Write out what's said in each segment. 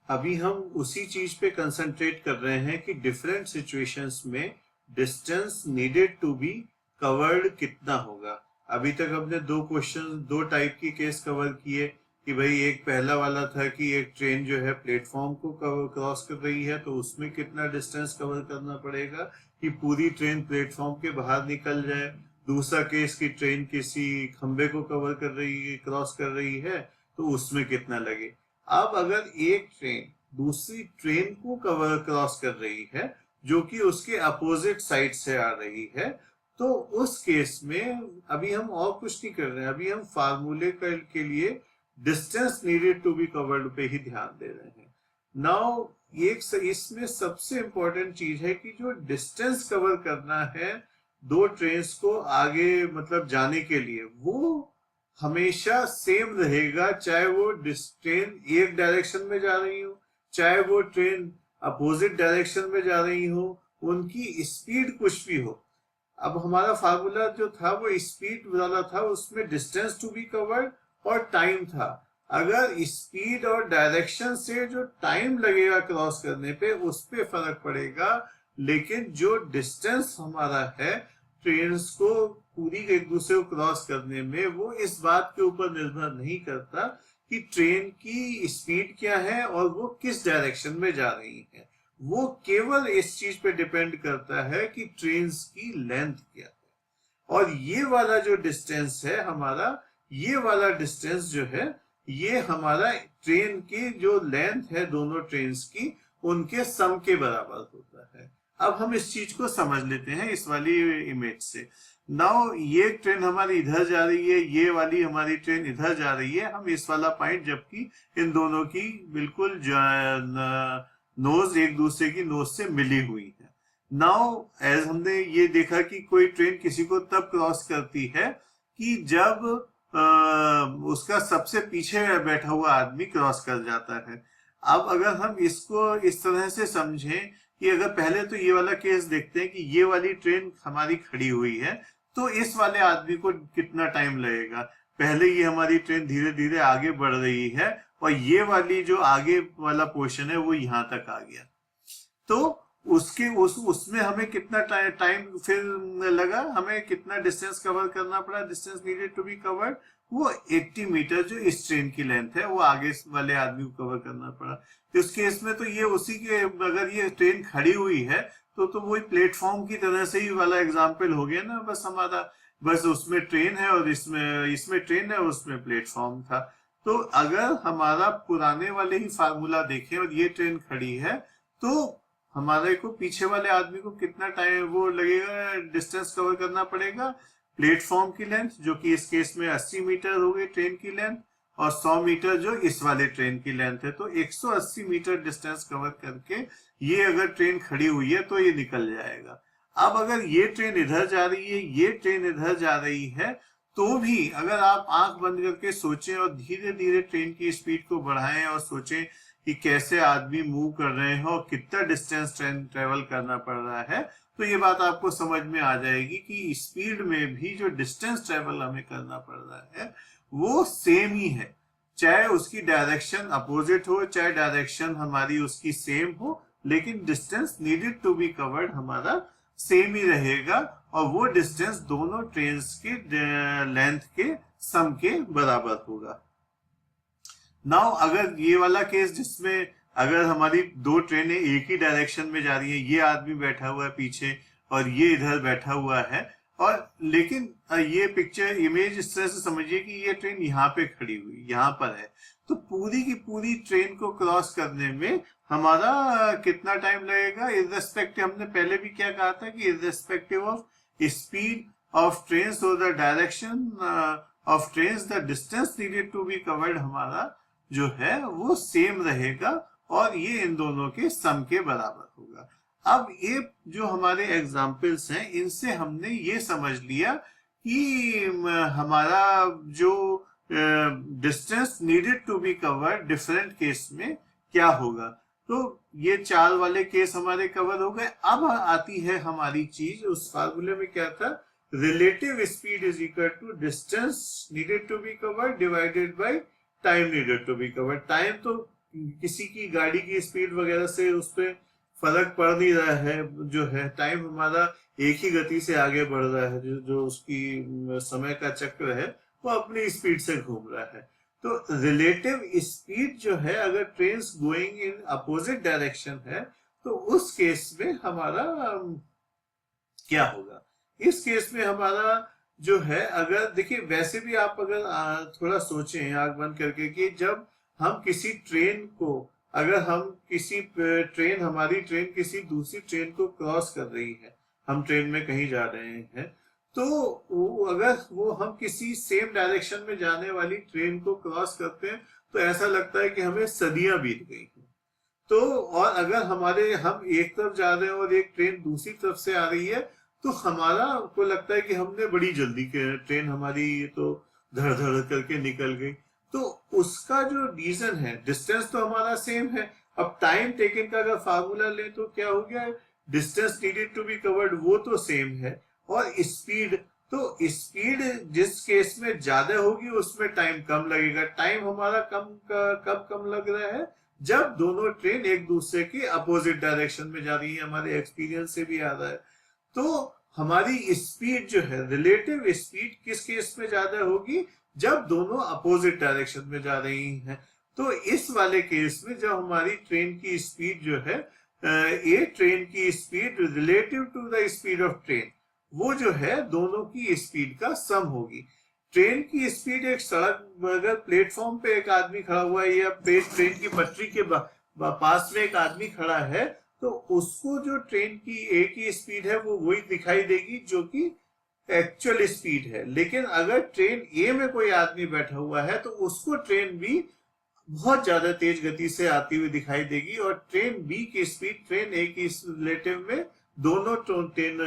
अभी हम उसी चीज पे कंसंट्रेट कर रहे हैं कि डिफरेंट सिचुएशंस में distance needed to be covered कितना होगा। अभी तक हमने दो टाइप की केस कवर किए कि भाई एक पहला वाला था कि एक ट्रेन जो है प्लेटफॉर्म को क्रॉस कर रही है तो उसमें कितना डिस्टेंस कवर करना पड़ेगा कि पूरी ट्रेन प्लेटफॉर्म के बाहर निकल जाए। दूसरा केस की ट्रेन किसी खंबे को कवर कर रही है, क्रॉस कर रही है, तो उसमें कितना लगे। अब अगर एक ट्रेन दूसरी ट्रेन को क्रॉस कर रही है जो कि उसके अपोजिट साइड से आ रही है, तो उस केस में अभी हम और कुछ नहीं कर रहे हैं, अभी हम फार्मूले के लिए distance needed to be covered पे ही ध्यान दे रहे हैं। नाउ इसमें सबसे इंपॉर्टेंट चीज है कि जो डिस्टेंस कवर करना है दो ट्रेन्स को आगे मतलब जाने के लिए, वो हमेशा सेम रहेगा, चाहे वो ट्रेन एक डायरेक्शन में जा रही हो, चाहे वो ट्रेन अपोजिट डायरेक्शन में जा रही हो, उनकी स्पीड कुछ भी हो। अब हमारा फार्मूला जो था वो स्पीड वाला था, उसमें डिस्टेंस टू बी कवर्ड और टाइम था। अगर स्पीड और डायरेक्शन से जो टाइम लगेगा क्रॉस करने पे उस पे फर्क पड़ेगा, लेकिन जो डिस्टेंस हमारा है ट्रेन्स को पूरी एक दूसरे को क्रॉस करने में, वो इस बात के ऊपर निर्भर नहीं करता कि ट्रेन की स्पीड क्या है और वो किस डायरेक्शन में जा रही है। वो केवल इस चीज पे डिपेंड करता है कि ट्रेन्स की लेंथ क्या है। और ये वाला जो डिस्टेंस है हमारा, ये वाला डिस्टेंस जो है ये हमारा ट्रेन की जो लेंथ है दोनों ट्रेन्स की, उनके सम के बराबर होता है। अब हम इस चीज को समझ लेते हैं इस वाली इमेज से। नाउ ये ट्रेन हमारी इधर जा रही है, ये वाली हमारी ट्रेन इधर जा रही है। हम इस वाला पॉइंट, जबकि इन दोनों की बिल्कुल नोज एक दूसरे की नोज से मिली हुई है। नाउ एज हमने ये देखा कि कोई ट्रेन किसी को तब क्रॉस करती है कि जब उसका सबसे पीछे बैठा हुआ आदमी क्रॉस कर जाता है। अब अगर हम इसको इस तरह से समझें कि अगर पहले तो ये वाला केस देखते हैं कि ये वाली ट्रेन हमारी खड़ी हुई है, तो इस वाले आदमी को कितना टाइम लगेगा। पहले ये हमारी ट्रेन धीरे धीरे आगे बढ़ रही है और ये वाली जो आगे वाला पोर्शन है वो यहां तक आ गया, तो उसमें हमें कितना टाइम फिर लगा, हमें कितना डिस्टेंस कवर करना पड़ा। Distance needed to be covered वो 80 मीटर जो इस ट्रेन की लेंथ है वो आगे वाले आदमी को कवर करना पड़ा। तो उस केस में तो ये उसी के, अगर ये ट्रेन खड़ी हुई है तो वही प्लेटफॉर्म की तरह से ही वाला एग्जाम्पल हो गया ना। बस हमारा, बस उसमें ट्रेन है और इसमें ट्रेन है और उसमें प्लेटफॉर्म था। तो अगर हमारा पुराने वाले ही फार्मूला देखें और ये ट्रेन खड़ी है, तो हमारे को पीछे वाले आदमी को कितना टाइम वो लगेगा, डिस्टेंस कवर करना पड़ेगा। प्लेटफॉर्म की लेंथ जो कि इस केस में 80 मीटर हो गई ट्रेन की लेंथ, और 100 मीटर जो इस वाले ट्रेन की लेंथ है, तो 180 मीटर डिस्टेंस कवर करके ये अगर ट्रेन खड़ी हुई है तो ये निकल जाएगा। अब अगर ये ट्रेन इधर जा रही है, ये ट्रेन इधर जा रही है, तो भी अगर आप आंख बंद करके सोचें और धीरे धीरे ट्रेन की स्पीड को बढ़ाएं और सोचें कि कैसे आदमी मूव कर रहे हैं और कितना डिस्टेंस ट्रेन ट्रेवल करना पड़ रहा है, तो ये बात आपको समझ में आ जाएगी कि स्पीड में भी जो डिस्टेंस ट्रेवल हमें करना पड़ रहा है वो सेम ही है, चाहे उसकी डायरेक्शन अपोजिट हो, चाहे डायरेक्शन हमारी उसकी सेम हो, लेकिन distance needed to be covered हमारा सेम ही रहेगा और वो डिस्टेंस दोनों ट्रेन्स के लेंथ के सम के बराबर होगा। नाउ अगर ये वाला केस जिसमें अगर हमारी दो ट्रेनें एक ही डायरेक्शन में जा रही है, ये आदमी बैठा हुआ है पीछे और ये इधर बैठा हुआ है, और लेकिन ये पिक्चर इमेज इस तरह से समझिए कि ये ट्रेन यहाँ पे खड़ी हुई यहाँ पर है, तो पूरी की पूरी ट्रेन को क्रॉस करने में हमारा कितना टाइम लगेगा। इररेस्पेक्टिव, हमने पहले भी क्या कहा था कि irrespective of speed of train और the direction of train, the distance needed to be covered हमारा जो है वो सेम रहेगा और ये इन दोनों के सम के बराबर होगा। अब ये जो हमारे एग्जाम्पल्स हैं इनसे हमने ये समझ लिया कि हमारा जो distance needed to be covered different case में क्या होगा। तो ये चार वाले केस हमारे कवर हो गए। अब आती है हमारी चीज, उस फार्मूले में क्या था, relative speed is equal to distance needed to be covered divided by time needed to be covered. Time तो किसी की गाड़ी की स्पीड वगैरह से उस पर फर्क पड़ नहीं रहा है, जो है टाइम हमारा एक ही गति से आगे बढ़ रहा है, जो उसकी समय का चक्र है वो अपनी स्पीड से घूम रहा है। तो रिलेटिव स्पीड जो है, अगर train going in opposite direction है तो उस केस में हमारा क्या होगा? इस केस में हमारा जो है, अगर देखिए वैसे भी आप अगर थोड़ा सोचें आंख बंद करके कि जब हम किसी ट्रेन को, अगर हम किसी ट्रेन, हमारी ट्रेन किसी दूसरी ट्रेन को क्रॉस कर रही है, हम ट्रेन में कहीं जा रहे हैं, तो अगर वो हम किसी सेम डायरेक्शन में जाने वाली ट्रेन को क्रॉस करते हैं तो ऐसा लगता है कि हमें सदियां बीत गई हैं। तो और अगर हम एक तरफ जा रहे हैं और एक ट्रेन दूसरी तरफ से आ रही है तो हमारा को लगता है कि हमने बड़ी जल्दी ट्रेन हमारी तो धड़ धड़ करके निकल गई। तो उसका जो रीजन है, डिस्टेंस तो हमारा सेम है। अब टाइम टेकन का अगर फार्मूला लें तो क्या हो गया, distance needed to be covered वो तो सेम है, और स्पीड, तो स्पीड जिस केस में ज्यादा होगी उसमें टाइम कम लगेगा। टाइम हमारा कब कम लग रहा है, जब दोनों ट्रेन एक दूसरे के अपोजिट डायरेक्शन में जा रही है। हमारे एक्सपीरियंस से भी आ रहा है। तो हमारी स्पीड जो है, रिलेटिव स्पीड किस केस में ज्यादा होगी, जब दोनों अपोजिट डायरेक्शन में जा रही हैं। तो इस वाले केस में जब हमारी ट्रेन की स्पीड जो है, ए ट्रेन की speed relative to the speed of train, वो जो है दोनों की स्पीड का सम होगी। ट्रेन की स्पीड, एक सड़क, अगर प्लेटफॉर्म पे एक आदमी खड़ा हुआ है या ट्रेन की पटरी के पास में एक आदमी खड़ा है, तो उसको जो ट्रेन की ए की स्पीड है वो वही दिखाई देगी जो कि एक्चुअल स्पीड है। लेकिन अगर ट्रेन ए में कोई आदमी बैठा हुआ है तो उसको ट्रेन बी बहुत ज्यादा तेज गति से आती हुई दिखाई देगी, और ट्रेन बी की स्पीड ट्रेन ए की रिलेटिव में दोनों ट्रेन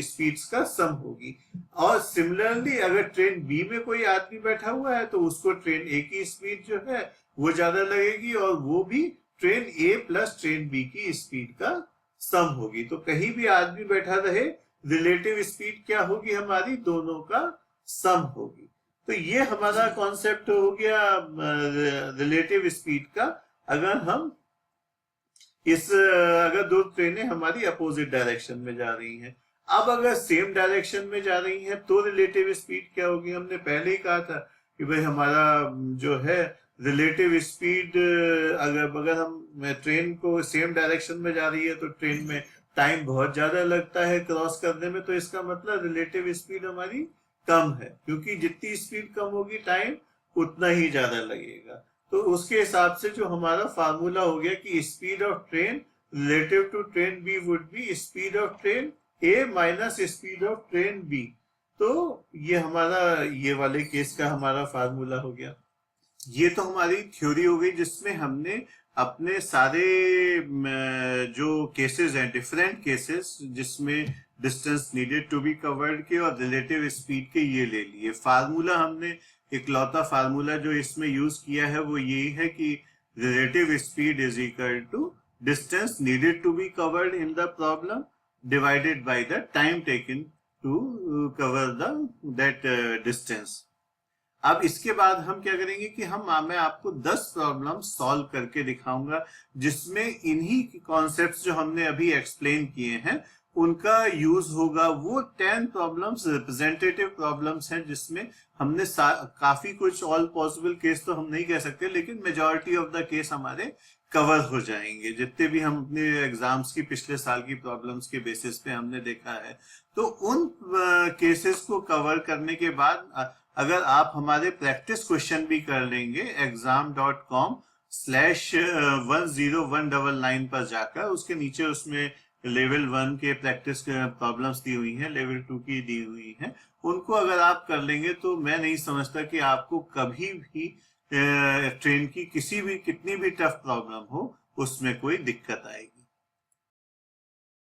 स्पीड्स का सम होगी। और सिमिलरली अगर ट्रेन बी में कोई आदमी बैठा हुआ है तो उसको ट्रेन ए की स्पीड जो है वो ज्यादा लगेगी, और वो भी ट्रेन ए प्लस ट्रेन बी की स्पीड का सम होगी। तो कहीं भी आदमी बैठा रहे, रिलेटिव स्पीड क्या होगी हमारी, दोनों का सम होगी। तो ये हमारा कॉन्सेप्ट हो गया रिलेटिव स्पीड का। अगर हम अगर दो ट्रेनें हमारी अपोजिट डायरेक्शन में जा रही हैं, अब अगर सेम डायरेक्शन में जा रही हैं तो रिलेटिव स्पीड क्या होगी? हमने पहले ही कहा था कि भाई हमारा जो है रिलेटिव स्पीड, अगर हम ट्रेन को सेम डायरेक्शन में जा रही है तो ट्रेन में टाइम बहुत ज्यादा लगता है क्रॉस करने में, तो इसका मतलब रिलेटिव स्पीड हमारी कम है, क्योंकि जितनी स्पीड कम होगी टाइम उतना ही ज्यादा लगेगा। तो उसके हिसाब से जो हमारा फार्मूला हो गया कि speed of train relative to train B would be speed of train A minus speed of train B. तो ये हमारा ये वाले केस का हमारा फार्मूला हो गया। ये तो हमारी थ्योरी हो गई जिसमें हमने अपने सारे जो केसेस हैं, डिफरेंट केसेस जिसमें distance needed to be covered के और रिलेटिव स्पीड के ये ले लिए। फार्मूला हमने इकलौता फार्मूला जो इसमें यूज किया है वो यही है कि relative speed is equal to distance needed to be covered in the problem divided by the time taken to cover that distance. अब इसके बाद हम क्या करेंगे कि मैं आपको 10 प्रॉब्लम सॉल्व करके दिखाऊंगा जिसमें इन्हीं कॉन्सेप्ट्स जो हमने अभी एक्सप्लेन किए हैं उनका यूज होगा। वो 10 प्रॉब्लम्स रिप्रेजेंटेटिव प्रॉब्लम्स हैं जिसमें हमने काफी कुछ, ऑल पॉसिबल केस तो हम नहीं कह सकते, लेकिन मेजॉरिटी ऑफ द केस हमारे कवर हो जाएंगे जितने भी हम अपने एग्जाम्स की पिछले साल की प्रॉब्लम्स के बेसिस पे हमने देखा है। तो उन केसेस को कवर करने के बाद अगर आप हमारे प्रैक्टिस क्वेश्चन भी कर लेंगे exam.com/10199 पर जाकर, उसके नीचे उसमें लेवल 1 के प्रैक्टिस प्रॉब्लम्स दी हुई हैं, लेवल 2 की दी हुई हैं, उनको अगर आप कर लेंगे तो मैं नहीं समझता कि आपको कभी भी ट्रेन की कितनी भी टफ प्रॉब्लम हो उसमें कोई दिक्कत आएगी।